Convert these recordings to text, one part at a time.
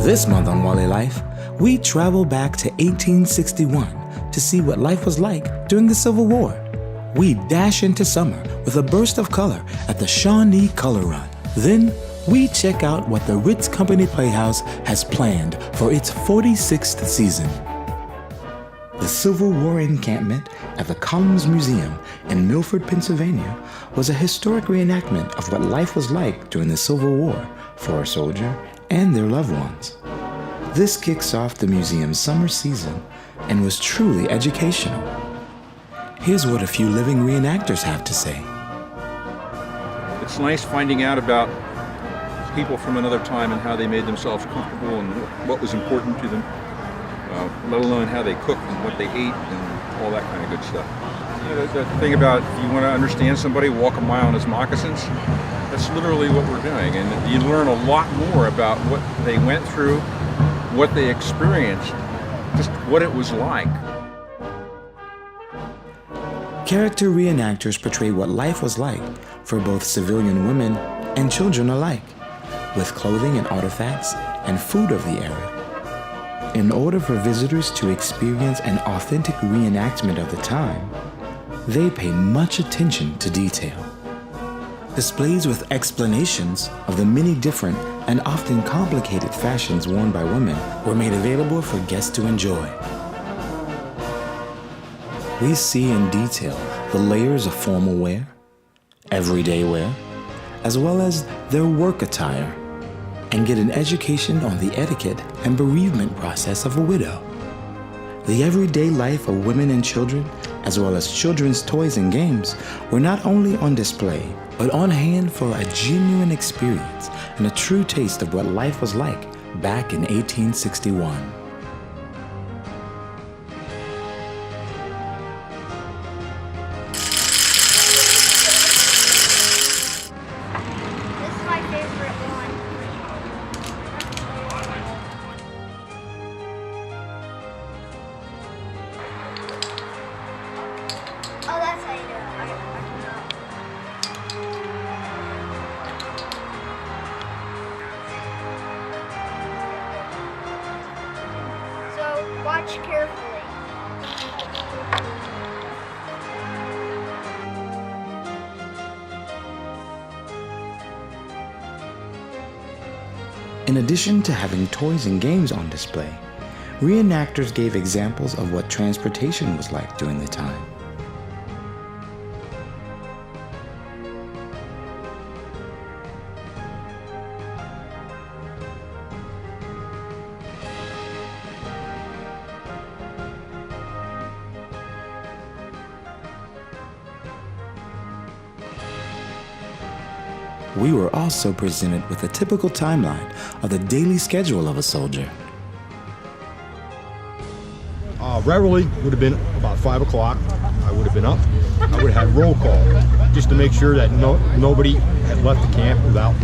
This month on Wally Life, we travel back to 1861 to see what life was like during the Civil War. We dash into summer with a burst of color at the Shawnee Color Run. Then, we check out what the Ritz Company Playhouse has planned for its 46th season. The Civil War encampment at the Columns Museum in Milford, Pennsylvania, was a historic reenactment of what life was like during the Civil War for a soldier and their loved ones. This kicks off the museum's summer season and was truly educational. Here's what a few living reenactors have to say. It's nice finding out about people from another time and how they made themselves comfortable and what was important to them, let alone how they cooked and what they ate and all that kind of good stuff. You know, the thing about if you want to understand somebody, walk a mile in his moccasins, that's literally what we're doing. And you learn a lot more about what they went through, what they experienced, just what it was like. Character reenactors portray what life was like for both civilian women and children alike, with clothing and artifacts and food of the era. In order for visitors to experience an authentic reenactment of the time, they pay much attention to detail. Displays with explanations of the many different and often complicated fashions worn by women were made available for guests to enjoy. We see in detail the layers of formal wear, everyday wear, as well as their work attire, and get an education on the etiquette and bereavement process of a widow. The everyday life of women and children, as well as children's toys and games, were not only on display, but on hand for a genuine experience and a true taste of what life was like back in 1861. Oh, that's how you do it. I can know. So, watch carefully. In addition to having toys and games on display, reenactors gave examples of what transportation was like during the time. We were also presented with a typical timeline of the daily schedule of a soldier. Reveille would have been about 5 o'clock. I would have been up. I would have had roll call just to make sure that nobody had left the camp without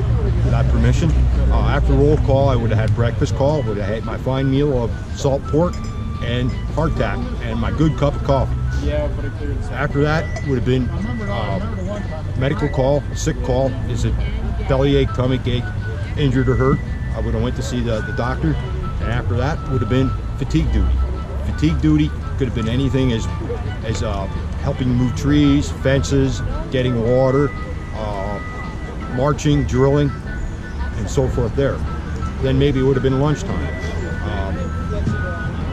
permission. After roll call, I would have had breakfast call. Would have had my fine meal of salt pork and hardtack and my good cup of coffee. After that would have been medical call, sick call. Is it bellyache, tummy ache, injured or hurt? I would have went to see the doctor. And after that would have been fatigue duty. Fatigue duty could have been anything as helping move trees, fences, getting water, marching, drilling, and so forth there. Then maybe it would have been lunchtime.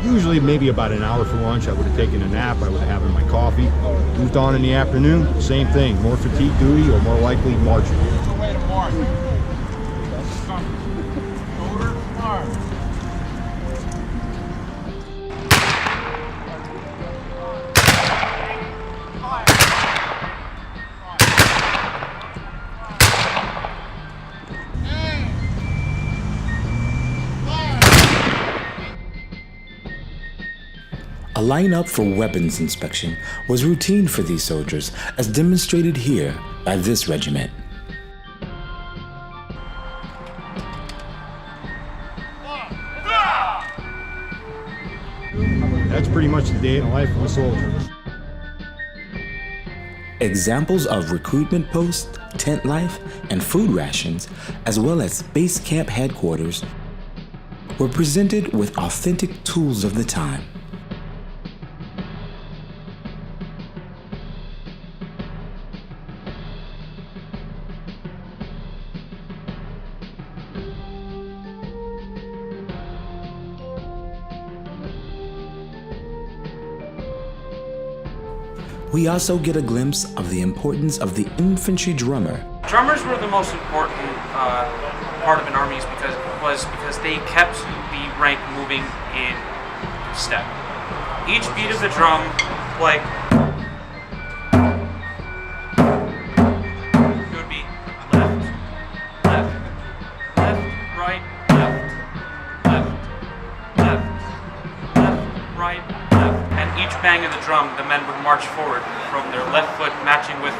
Usually maybe about an hour for lunch. I would have taken a nap. I would have had my coffee. Moved on in the afternoon, same thing. More fatigue duty or more likely marching. A lineup for weapons inspection was routine for these soldiers, as demonstrated here by this regiment. That's pretty much the day in the life of a soldier. Examples of recruitment posts, tent life, and food rations, as well as base camp headquarters, were presented with authentic tools of the time. We also get a glimpse of the importance of the infantry drummer. Drummers were the most important part of an army because they kept the rank moving in step. Each beat of the drum, like, it would be left, left, left, right, left, left, left, left, right, left. And each bang of the drum, the men would march forward from their left foot matching with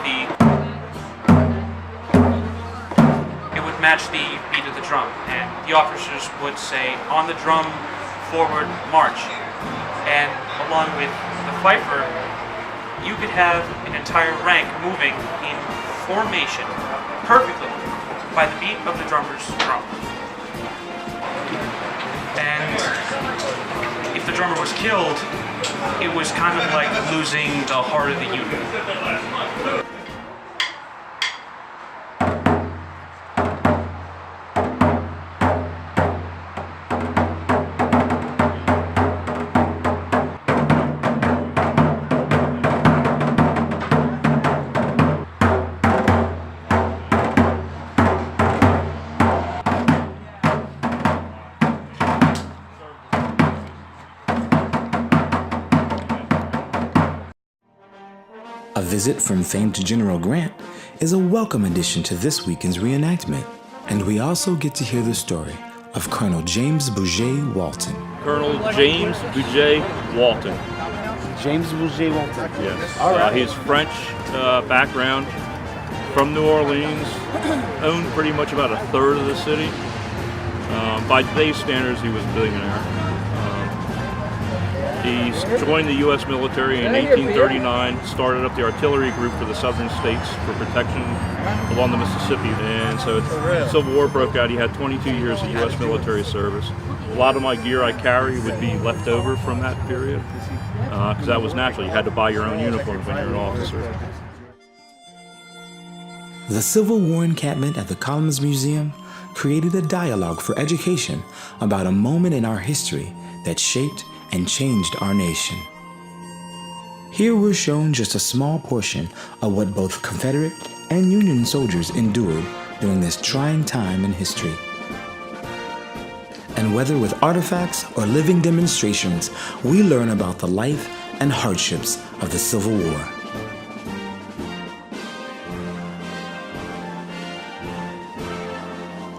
match the beat of the drum, and the officers would say, on the drum, forward, march. And along with the fifer, you could have an entire rank moving in formation perfectly by the beat of the drummer's drum. And if the drummer was killed, it was kind of like losing the heart of the unit. A visit from famed General Grant is a welcome addition to this weekend's reenactment, and we also get to hear the story of Colonel James Bouget Walton. Colonel James Bouget Walton. James Bouget Walton. Yes. All right. He's French background, from New Orleans, owned pretty much about a third of the city. By today's standards, he was a billionaire. He joined the U.S. military in 1839, started up the artillery group for the southern states for protection along the Mississippi. And so the Civil War broke out. He had 22 years of U.S. military service. A lot of my gear I carry would be left over from that period, because that was natural. You had to buy your own uniform when you're an officer. The Civil War encampment at the Columns Museum created a dialogue for education about a moment in our history that shaped and changed our nation. Here we're shown just a small portion of what both Confederate and Union soldiers endured during this trying time in history. And whether with artifacts or living demonstrations, we learn about the life and hardships of the Civil War.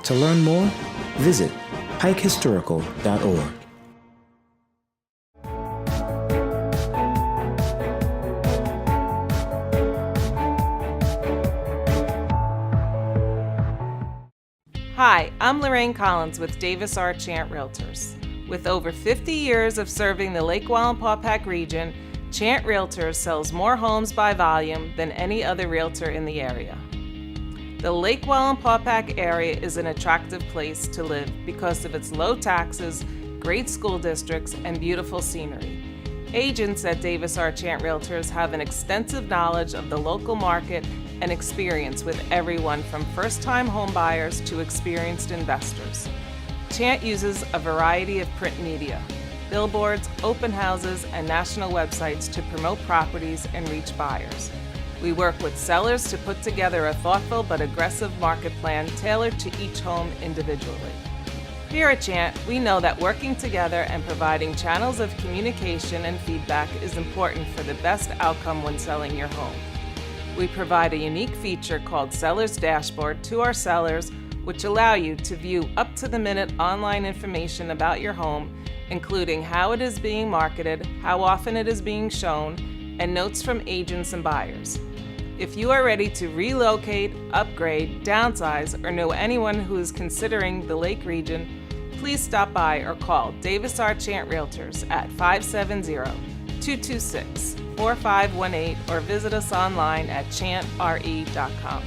To learn more, visit pikehistorical.org. Hi, I'm Lorraine Collins with Davis R. Chant Realtors. With over 50 years of serving the Lake Wallenpaupack region, Chant Realtors sells more homes by volume than any other realtor in the area. The Lake Wallenpaupack area is an attractive place to live because of its low taxes, great school districts, and beautiful scenery. Agents at Davis R. Chant Realtors have an extensive knowledge of the local market and experience with everyone from first-time home buyers to experienced investors. Chant uses a variety of print media, billboards, open houses, and national websites to promote properties and reach buyers. We work with sellers to put together a thoughtful but aggressive market plan tailored to each home individually. Here at Chant, we know that working together and providing channels of communication and feedback is important for the best outcome when selling your home. We provide a unique feature called Seller's Dashboard to our sellers, which allow you to view up-to-the-minute online information about your home, including how it is being marketed, how often it is being shown, and notes from agents and buyers. If you are ready to relocate, upgrade, downsize, or know anyone who is considering the Lake region, please stop by or call Davis R. Chant Realtors at 570-226-4518 or visit us online at chantre.com.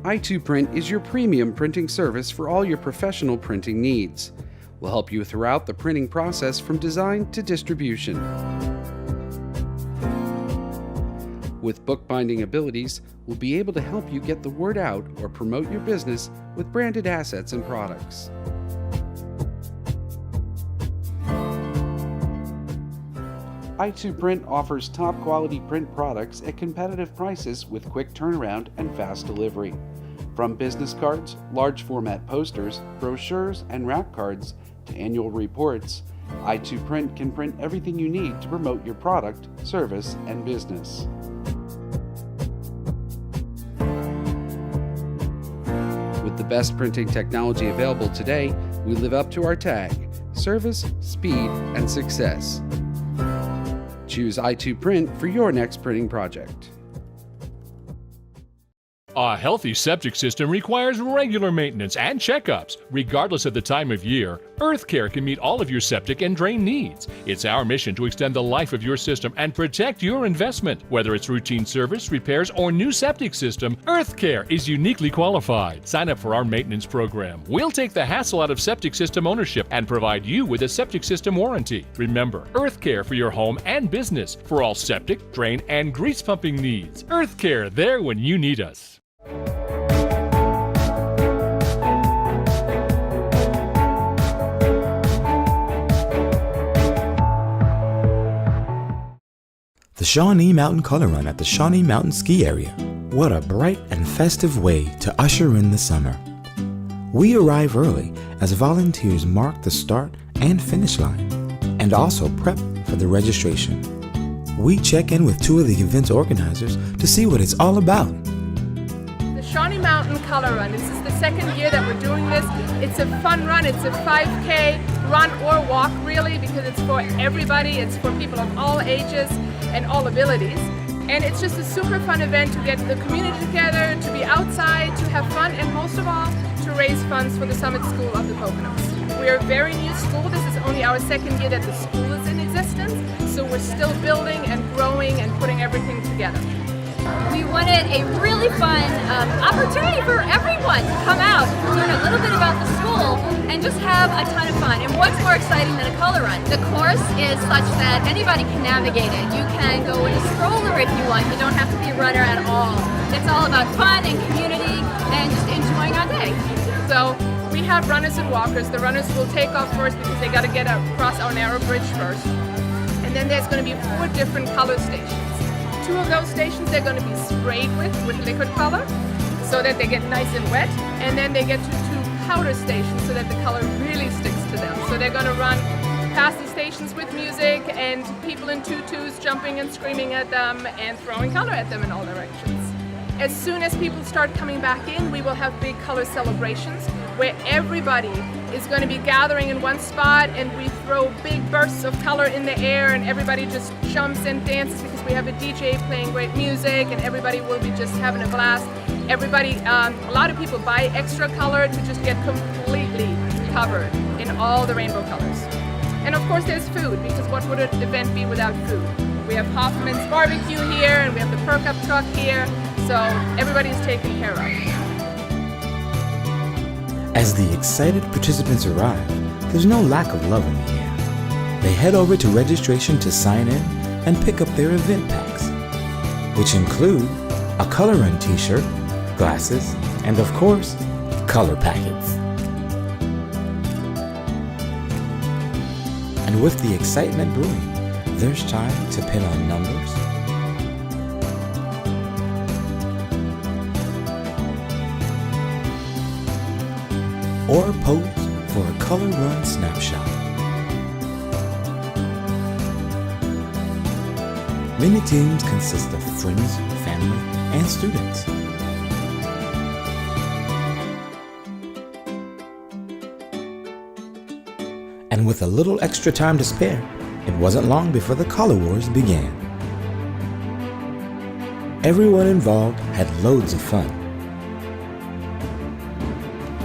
i2Print is your premium printing service for all your professional printing needs. We'll help you throughout the printing process from design to distribution. With bookbinding abilities, we'll be able to help you get the word out or promote your business with branded assets and products. i2Print offers top quality print products at competitive prices with quick turnaround and fast delivery. From business cards, large format posters, brochures, and wrap cards to annual reports, i2Print can print everything you need to promote your product, service, and business. With the best printing technology available today, we live up to our tag: service, speed, and success. Choose i2Print for your next printing project. A healthy septic system requires regular maintenance and checkups. Regardless of the time of year, EarthCare can meet all of your septic and drain needs. It's our mission to extend the life of your system and protect your investment. Whether it's routine service, repairs, or new septic system, EarthCare is uniquely qualified. Sign up for our maintenance program. We'll take the hassle out of septic system ownership and provide you with a septic system warranty. Remember, EarthCare for your home and business for all septic, drain, and grease pumping needs. EarthCare, there when you need us. The Shawnee Mountain Color Run at the Shawnee Mountain Ski Area. What a bright and festive way to usher in the summer. We arrive early as volunteers mark the start and finish line and also prep for the registration. We check in with two of the event's organizers to see what it's all about. The Shawnee Mountain Color Run. This is the second year that we're doing this. It's a fun run. It's a 5K run or walk, really, because it's for everybody. It's for people of all ages and all abilities. And it's just a super fun event to get the community together, to be outside, to have fun, and most of all, to raise funds for the Summit School of the Poconos. We are a very new school. This is only our second year that the school is in existence, so we're still building and growing and putting everything together. We wanted a really fun opportunity for everyone to come out, learn a little bit about the school, and just have a ton of fun. And what's more exciting than a color run? The course is such that anybody can navigate it. You can go in a stroller if you want. You don't have to be a runner at all. It's all about fun and community and just enjoying our day. So we have runners and walkers. The runners will take off first because they got to get across our narrow bridge first. And then there's going to be 4 different color stations. 2 of those stations they're going to be sprayed with liquid color so that they get nice and wet, and then they get to 2 powder stations so that the color really sticks to them. So they're going to run past the stations with music and people in tutus jumping and screaming at them and throwing color at them in all directions. As soon as people start coming back in, we will have big color celebrations where everybody is going to be gathering in one spot, and we throw big bursts of color in the air, and everybody just jumps and dances because we have a DJ playing great music, and everybody will be just having a blast. Everybody, a lot of people buy extra color to just get completely covered in all the rainbow colors. And of course there's food, because what would an event be without food? We have Hoffman's barbecue here, and we have the Perk Up truck here, so everybody's taken care of. As the excited participants arrive, there's no lack of love in the air. They head over to registration to sign in and pick up their event packs, which include a color run t-shirt, glasses, and of course, color packets. And with the excitement brewing, there's time to pin on numbers, or pose for a color run snapshot. Many teams consist of friends, family, and students. And with a little extra time to spare, it wasn't long before the color wars began. Everyone involved had loads of fun,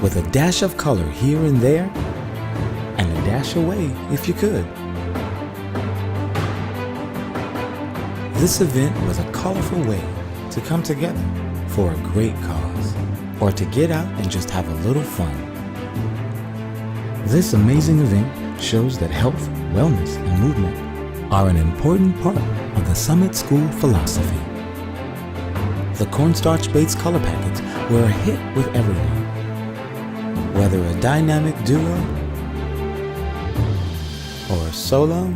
with a dash of color here and there, and a dash away if you could. This event was a colorful way to come together for a great cause. or to get out and just have a little fun. This amazing event shows that health, wellness, and movement are an important part of the Summit School philosophy. The cornstarch-based color packets were a hit with everyone. Whether a dynamic duo or a solo,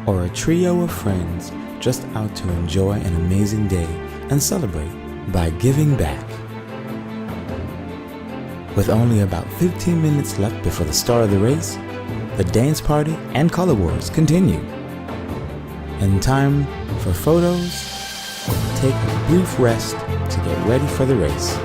or a trio of friends just out to enjoy an amazing day and celebrate by giving back. With only about 15 minutes left before the start of the race, the dance party and color wars continue. In time for photos, take a brief rest to get ready for the race.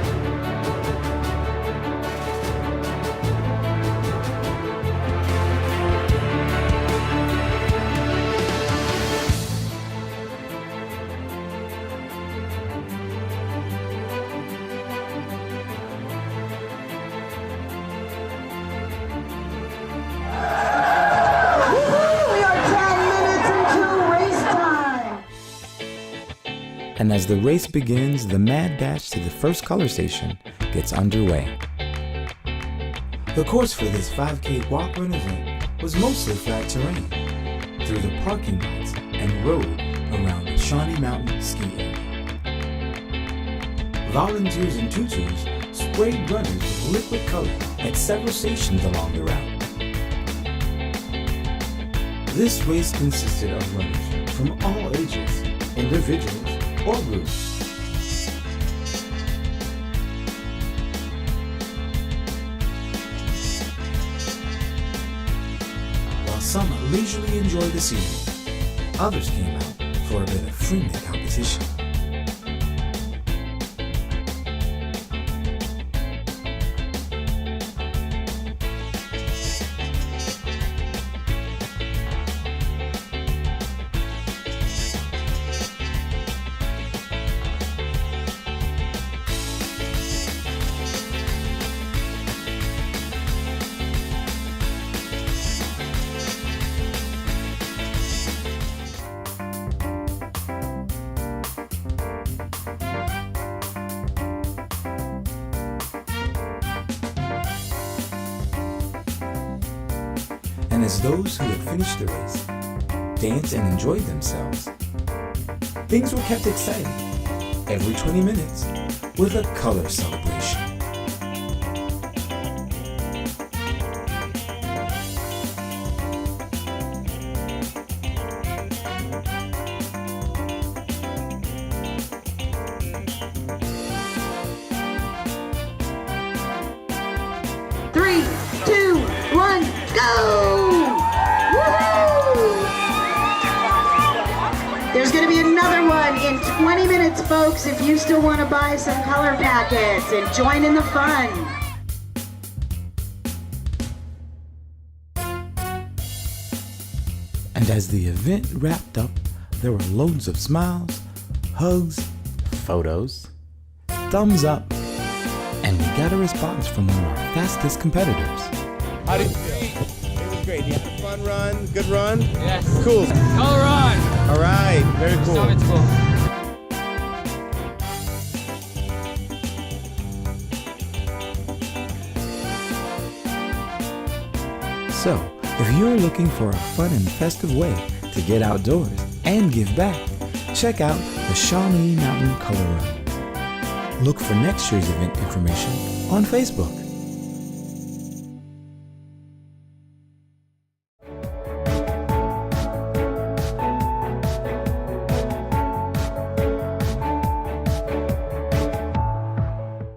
And as the race begins, the mad dash to the first color station gets underway. The course for this 5K walk-run event was mostly flat terrain, through the parking lots and road around the Shawnee Mountain ski area. Volunteers in tutus sprayed runners with liquid color at several stations along the route. This race consisted of runners from all ages, individuals, or groups. While some leisurely enjoyed the scenery, others came out for a bit of friendly competition. And as those who had finished the race danced and enjoyed themselves, things were kept exciting every 20 minutes with a color celebration. Three, two, one, go! There's going to be another one in 20 minutes, folks, if you still want to buy some color packets and join in the fun. And as the event wrapped up, there were loads of smiles, hugs, photos, thumbs up, and we got a response from one of our fastest competitors. How did you feel? It was great. You had a fun run, good run? Yes. Cool. Color run! All right, very cool. Summit School. So, if you're looking for a fun and festive way to get outdoors and give back, check out the Shawnee Mountain Color Run. Look for next year's event information on Facebook.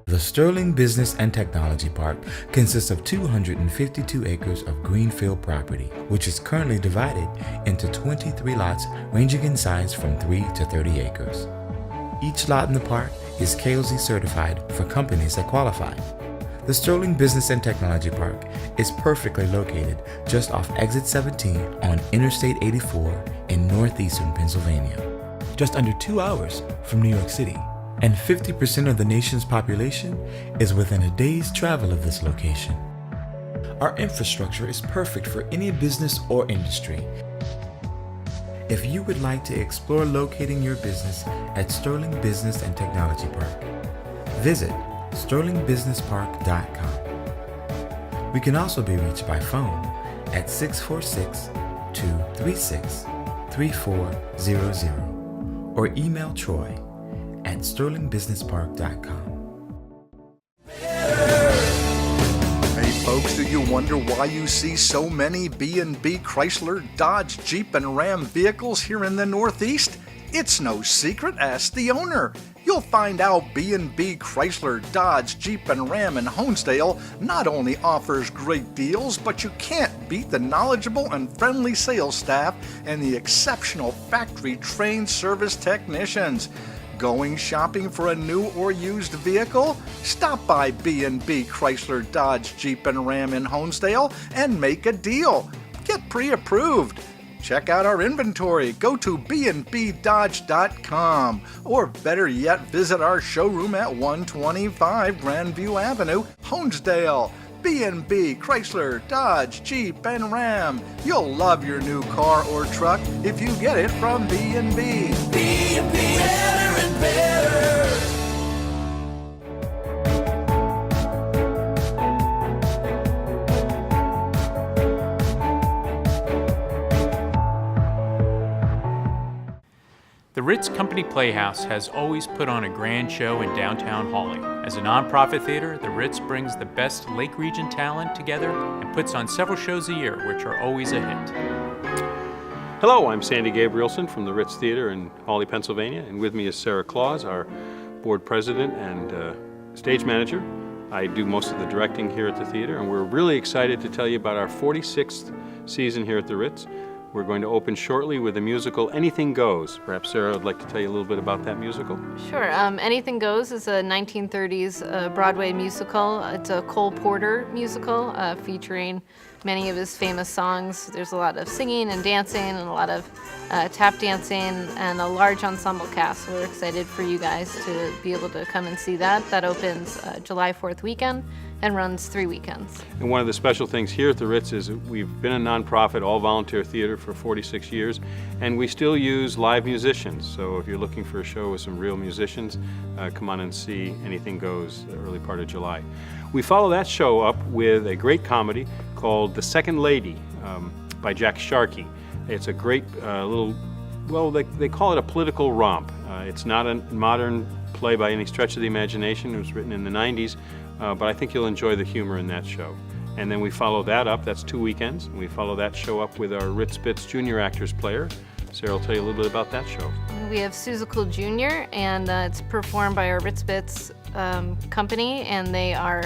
The Sterling Business and Technology Park consists of 252 acres of greenfield property, which is currently divided into 23 lots ranging in size from 3 to 30 acres. Each lot in the park is KOZ certified for companies that qualify. The Sterling Business and Technology Park is perfectly located just off Exit 17 on Interstate 84 in northeastern Pennsylvania, just under 2 hours from New York City. And 50% of the nation's population is within a day's travel of this location. Our infrastructure is perfect for any business or industry. if you would like to explore locating your business at Sterling Business and Technology Park. Visit sterlingbusinesspark.com. We can also be reached by phone at 646-236-3400 or email Troy at sterlingbusinesspark.com. Hey folks, do you wonder why you see so many B&B Chrysler, Dodge, Jeep, and Ram vehicles here in the Northeast? It's no secret, ask the owner. You'll find out B&B Chrysler, Dodge, Jeep, and Ram in Honesdale not only offers great deals, but you can't beat the knowledgeable and friendly sales staff and the exceptional factory-trained service technicians. Going shopping for a new or used vehicle? Stop by B&B Chrysler, Dodge, Jeep, and Ram in Honesdale and make a deal. Get pre-approved. Check out our inventory. Go to bnbdodge.com, or better yet, visit our showroom at 125 Grandview Avenue, Honesdale. B&B Chrysler, Dodge, Jeep, and Ram. You'll love your new car or truck if you get it from B&B. B&B, better and better. The Ritz Company Playhouse has always put on a grand show in downtown Hawley. As a nonprofit theater, the Ritz brings the best Lake Region talent together and puts on several shows a year, which are always a hit. Hello, I'm Sandy Gabrielson from the Ritz Theater in Hawley, Pennsylvania, and with me is Sarah Claus, our board president and stage manager. I do most of the directing here at the theater, and we're really excited to tell you about our 46th season here at the Ritz. We're going to open shortly with the musical Anything Goes. Perhaps Sarah would like to tell you a little bit about that musical. Sure. Anything Goes is a 1930s Broadway musical. It's a Cole Porter musical featuring many of his famous songs. There's a lot of singing and dancing and a lot of tap dancing and a large ensemble cast. So we're excited for you guys to be able to come and see that. That opens July 4th weekend and runs 3 weekends. And one of the special things here at the Ritz is we've been a nonprofit, all-volunteer theater for 46 years, and we still use live musicians. So if you're looking for a show with some real musicians, come on and see Anything Goes, the early part of July. We follow that show up with a great comedy called The Second Lady by Jack Sharkey. It's a great little, well, they call it a political romp. It's not a modern play by any stretch of the imagination. It was written in the 90s. But I think you'll enjoy the humor in that show. And then we follow that up, that's 2 weekends, and we follow that show up with our Ritz Spitz Junior Actors Player. Sarah will tell you a little bit about that show. We have Seussical Jr., and it's performed by our Ritz Spitz company, and they are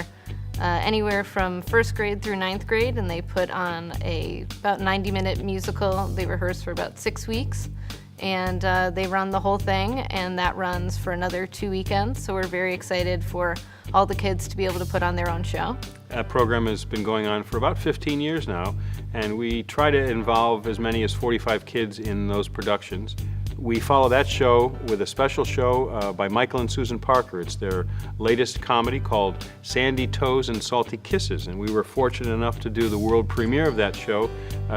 anywhere from 1st grade through 9th grade, and they put on a about 90-minute musical. They rehearse for about 6 weeks. And they run the whole thing, and that runs for another 2 weekends. So we're very excited for all the kids to be able to put on their own show. That program has been going on for about 15 years now, and we try to involve as many as 45 kids in those productions. We follow that show with a special show by Michael and Susan Parker. It's their latest comedy called Sandy Toes and Salty Kisses, and we were fortunate enough to do the world premiere of that show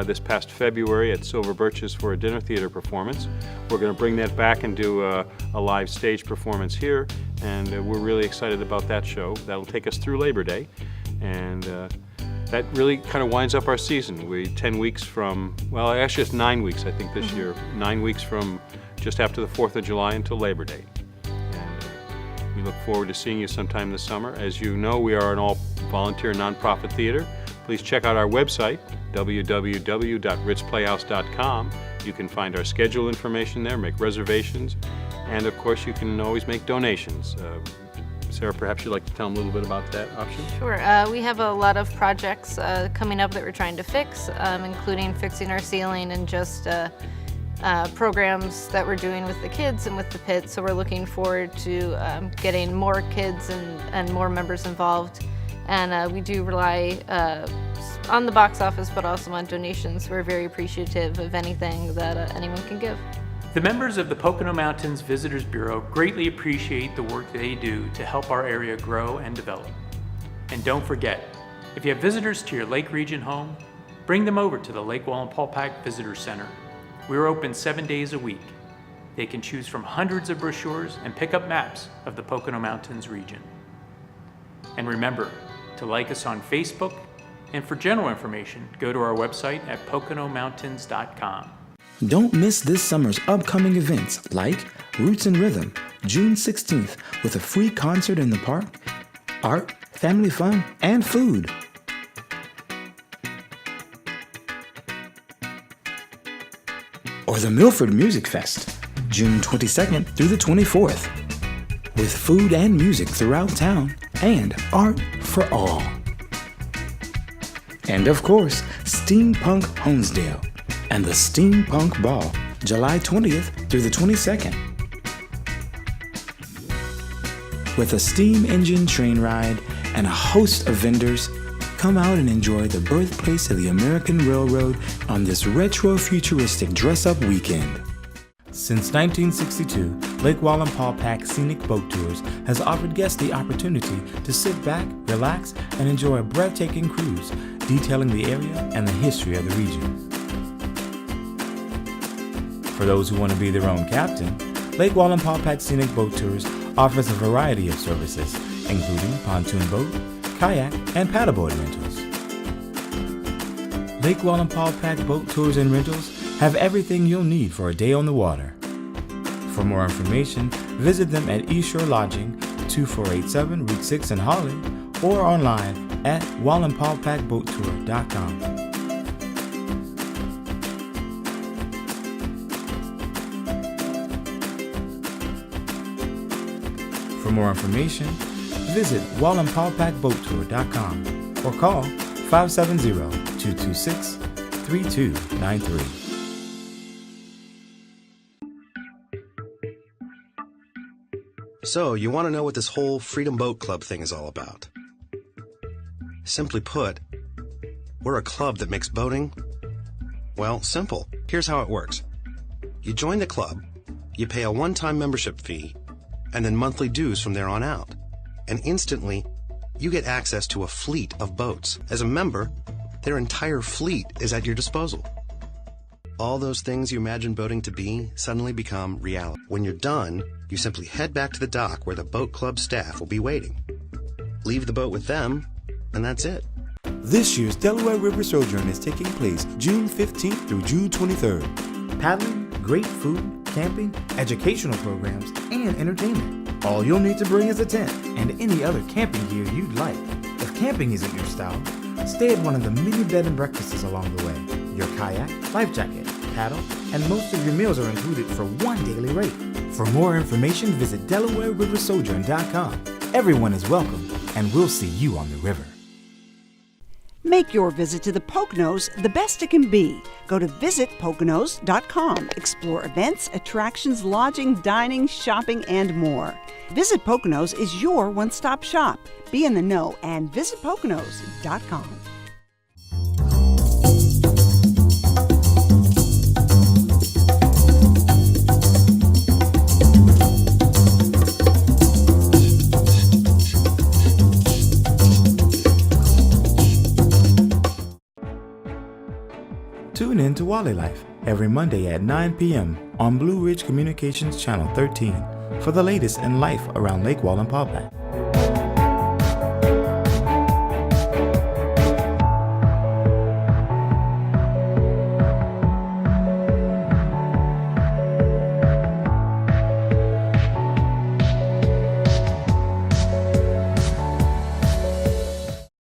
this past February at Silver Birches for a dinner theater performance. We're going to bring that back and do a live stage performance here, and we're really excited about that show. That'll take us through Labor Day, and that really kind of winds up our season. 10 weeks from, well, actually it's 9 weeks, I think, this year. 9 weeks from just after the 4th of July until Labor Day. And we look forward to seeing you sometime this summer. As you know, we are an all-volunteer nonprofit theater. Please check out our website, www.ritzplayhouse.com. You can find our schedule information there, make reservations, and of course you can always make donations. Sarah, perhaps you'd like to tell them a little bit about that option? Sure. We have a lot of projects coming up that we're trying to fix, including fixing our ceiling and just programs that we're doing with the kids and with the pit. So we're looking forward to getting more kids and more members involved. And we do rely on the box office, but also on donations. We're very appreciative of anything that anyone can give. The members of the Pocono Mountains Visitors Bureau greatly appreciate the work they do to help our area grow and develop. And don't forget, if you have visitors to your Lake Region home, bring them over to the Lake Wallenpaupack Visitor Center. We're open 7 days a week. They can choose from hundreds of brochures and pick up maps of the Pocono Mountains region. And remember to like us on Facebook, and for general information, go to our website at poconomountains.com. Don't miss this summer's upcoming events like Roots and Rhythm, June 16th, with a free concert in the park, art, family fun, and food. Or the Milford Music Fest, June 22nd through the 24th, with food and music throughout town and art for all. And of course, Steampunk Honesdale and the Steampunk Ball, July 20th through the 22nd. With a steam engine train ride and a host of vendors, come out and enjoy the birthplace of the American Railroad on this retro-futuristic dress-up weekend. Since 1962, Lake Wallenpaupack Scenic Boat Tours has offered guests the opportunity to sit back, relax, and enjoy a breathtaking cruise detailing the area and the history of the region. For those who want to be their own captain, Lake Wallenpaupack Scenic Boat Tours offers a variety of services, including pontoon boat, kayak, and paddleboard rentals. Lake Wallenpaupack Boat Tours and Rentals have everything you'll need for a day on the water. For more information, visit them at East Shore Lodging, 2487 Route 6 in Holly, or online at wallenpaupackboattour.com. For more information, visit wallenpaupackboattour.com or call 570-226-3293. So, you want to know what this whole Freedom Boat Club thing is all about? Simply put, we're a club that makes boating, well, simple. Here's how it works. You join the club, you pay a one-time membership fee, and then monthly dues from there on out. And instantly, you get access to a fleet of boats. As a member, their entire fleet is at your disposal. All those things you imagine boating to be suddenly become reality. When you're done, you simply head back to the dock where the boat club staff will be waiting. Leave the boat with them, and that's it. This year's Delaware River Sojourn is taking place June 15th through June 23rd. Paddling, great food, camping, educational programs, and entertainment. All you'll need to bring is a tent and any other camping gear you'd like. If camping isn't your style, stay at one of the many bed and breakfasts along the way. Your kayak, life jacket, paddle, and most of your meals are included for one daily rate. For more information, visit DelawareRiverSojourn.com. Everyone is welcome, and we'll see you on the river. Make your visit to the Poconos the best it can be. Go to visitpoconos.com. Explore events, attractions, lodging, dining, shopping, and more. Visit Poconos is your one-stop shop. Be in the know and visitpoconos.com. Tune in to Wally Life every Monday at 9 p.m. on Blue Ridge Communications Channel 13 for the latest in life around Lake Wallenpaupack.